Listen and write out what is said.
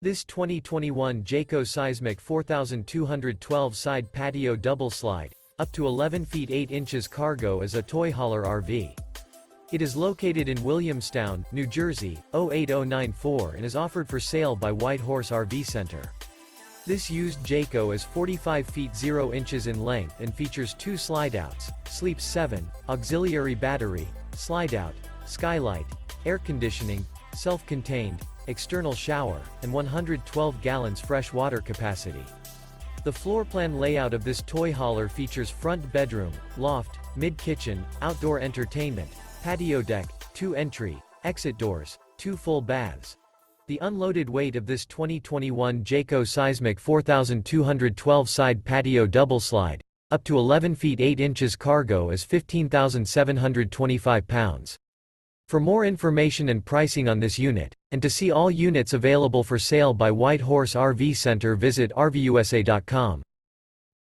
This 2021 Jayco Seismic 4212 Side Patio Double Slide, up to 11 feet 8 inches cargo is a toy hauler RV. It is located in Williamstown, New Jersey, 08094 and is offered for sale by White Horse RV Center. This used Jayco is 45 feet 0 inches in length and features 2 slideouts, sleeps 7, auxiliary battery, slideout, skylight, air conditioning, self-contained, external shower, and 112 gallons fresh water capacity. The floor plan layout of this toy hauler features front bedroom, loft, mid-kitchen, outdoor entertainment, patio deck, 2 entry, exit doors, 2 full baths. The unloaded weight of this 2021 Jayco Seismic 4212 Side Patio Double Slide, up to 11 feet 8 inches cargo is 15,725 pounds. For more information and pricing on this unit, and to see all units available for sale by White Horse RV Center, visit RVUSA.com.